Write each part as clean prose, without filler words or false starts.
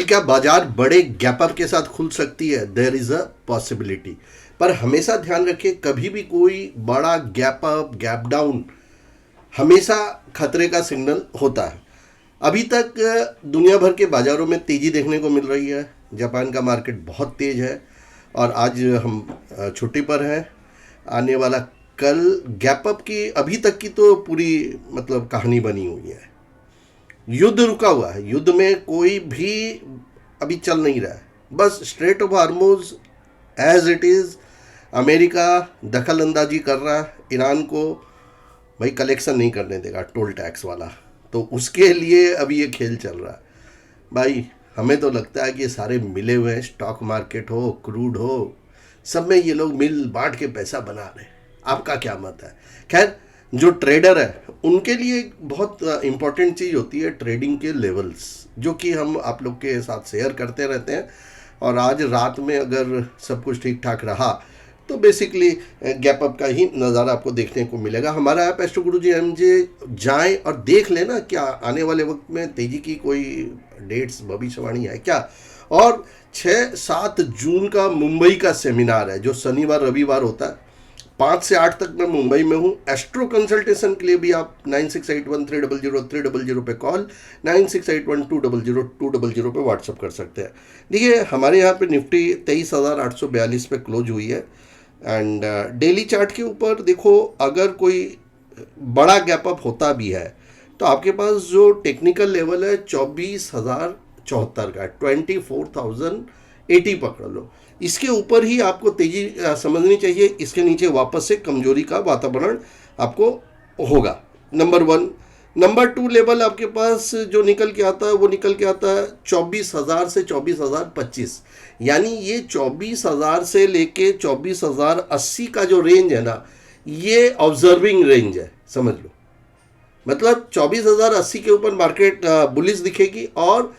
क्या बाजार बड़े गैप अप के साथ खुल सकती है? There is a possibility. पर हमेशा ध्यान रखिए, कभी भी कोई बड़ा गैप अप गैप डाउन हमेशा खतरे का सिग्नल होता है। अभी तक दुनिया भर के बाजारों में तेजी देखने को मिल रही है। जापान का मार्केट बहुत तेज है और आज हम छुट्टी पर हैं। आने वाला कल गैप अप की अभी तक की तो पूरी मतलब कहानी बनी हुई है। युद्ध रुका हुआ है, युद्ध में कोई भी अभी चल नहीं रहा है। बस strait of Hormuz as it is America दखल अंदाजी कर रहा है ईरान को। भाई कलेक्शन नहीं करने देगा टोल टैक्स वाला, तो उसके लिए अभी ये खेल चल रहा है। भाई हमें तो लगता है कि ये सारे मिले हुए हैं, स्टॉक मार्केट हो क्रूड हो, सब में ये लोग मिल बांट के पैसा बना रहे हैं। आपका क्या मत है? खैर, जो ट्रेडर है उनके लिए एक बहुत इम्पॉर्टेंट चीज़ होती है ट्रेडिंग के लेवल्स, जो कि हम आप लोग के साथ शेयर करते रहते हैं। और आज रात में अगर सब कुछ ठीक ठाक रहा तो बेसिकली गैप अप का ही नज़ारा आपको देखने को मिलेगा। हमारा ऐप एस्ट्रो गुरुजी एमजे जाएं और देख लेना क्या आने वाले वक्त में तेज़ी की कोई डेट्स भविष्यवाणी है क्या। और 6-7 जून का मुंबई का सेमिनार है जो शनिवार रविवार होता है। 5 से 8 तक मैं मुंबई में हूँ। एस्ट्रो कंसल्टेशन के लिए भी आप 9681300300 पे कॉल, 9681200200 पे व्हाट्सअप कर सकते हैं। देखिए हमारे यहाँ पे निफ्टी 23,842 पे क्लोज हुई है। एंड डेली चार्ट के ऊपर देखो, अगर कोई बड़ा गैप अप होता भी है तो आपके पास जो टेक्निकल लेवल है 24,074 का है, 24,080 पकड़ लो। इसके ऊपर ही आपको तेजी समझनी चाहिए। इसके नीचे वापस से कमजोरी का वातावरण आपको होगा, नंबर 1। नंबर 2 लेवल आपके पास जो निकल के आता है वो निकल के आता है 24,000 से 24,025। यानी ये 24,000 से लेके 24,080 का जो रेंज है ना, ये ऑब्जर्विंग रेंज है, समझ लो। मतलब 24,080 के ऊपर मार्केट बुलिश दिखेगी और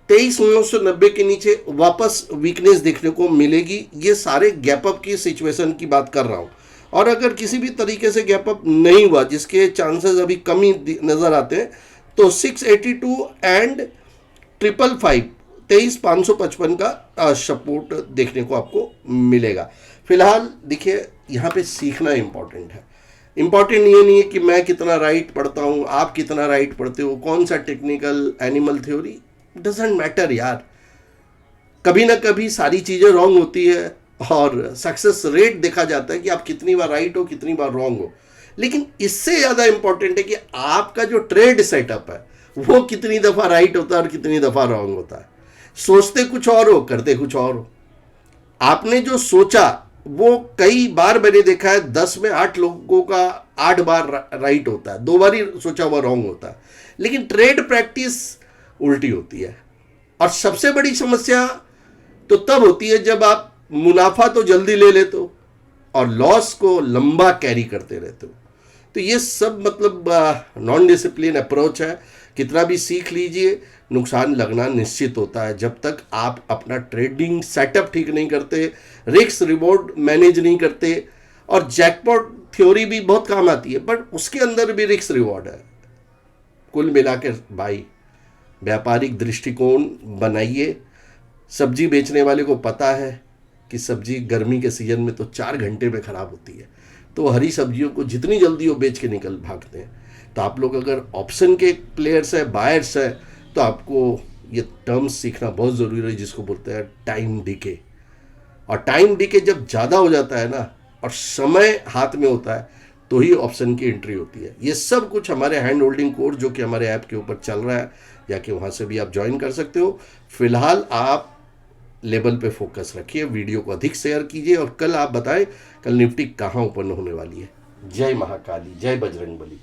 23,990 के नीचे वापस वीकनेस देखने को मिलेगी। ये सारे गैप अप की सिचुएशन की बात कर रहा हूँ। और अगर किसी भी तरीके से गैप अप नहीं हुआ, जिसके चांसेस अभी कम ही नज़र आते हैं, तो 682 एंड 555 23,555 का सपोर्ट देखने को आपको मिलेगा। फिलहाल देखिए यहाँ पे सीखना इम्पॉर्टेंट है। इम्पॉर्टेंट ये नहीं है कि मैं कितना राइट पढ़ता हूँ, आप कितना राइट पढ़ते हो, कौन सा technical animal theory, doesn't matter यार। कभी ना कभी सारी चीज़ें रॉन्ग होती है और सक्सेस रेट देखा जाता है कि आप कितनी बार राइट हो कितनी बार रॉन्ग हो। लेकिन इससे ज़्यादा इंपॉर्टेंट है कि आपका जो ट्रेड सेटअप है वो कितनी दफ़ा राइट होता है और कितनी दफ़ा रॉन्ग होता है। सोचते कुछ और हो, करते कुछ और हो। आपने जो सोचा वो कई बार मैंने देखा है, 10 में 8 लोगों का 8 बार राइट होता है, 2 बार ही सोचा हुआ रॉन्ग होता है। लेकिन ट्रेड प्रैक्टिस उल्टी होती है। और सबसे बड़ी समस्या तो तब होती है जब आप मुनाफा तो जल्दी ले लेते हो और लॉस को लंबा कैरी करते रहते हो। तो ये सब मतलब नॉन डिसिप्लिन अप्रोच है। कितना भी सीख लीजिए, नुकसान लगना निश्चित होता है जब तक आप अपना ट्रेडिंग सेटअप ठीक नहीं करते, रिस्क रिवॉर्ड मैनेज नहीं करते। और जैकपॉट थ्योरी भी बहुत काम आती है, बट उसके अंदर भी रिस्क रिवॉर्ड है। कुल मिलाकर भाई व्यापारिक दृष्टिकोण बनाइए। सब्जी बेचने वाले को पता है कि सब्जी गर्मी के सीजन में तो 4 घंटे में ख़राब होती है, तो हरी सब्जियों को जितनी जल्दी वो बेच के निकल भागते हैं। तो आप लोग अगर ऑप्शन के प्लेयर्स है, बायर्स है, तो आपको ये टर्म्स सीखना बहुत ज़रूरी है जिसको बोलते हैं टाइम डिके। और टाइम डिके जब ज़्यादा हो जाता है ना और समय हाथ में होता है तो ही ऑप्शन की एंट्री होती है। ये सब कुछ हमारे हैंड होल्डिंग कोर्स जो कि हमारे ऐप के ऊपर चल रहा है, या कि वहाँ से भी आप ज्वाइन कर सकते हो। फिलहाल आप लेवल पे फोकस रखिए, वीडियो को अधिक शेयर कीजिए और कल आप बताएं कल निफ्टी कहाँ ओपन होने वाली है। जय महाकाली, जय बजरंग बली।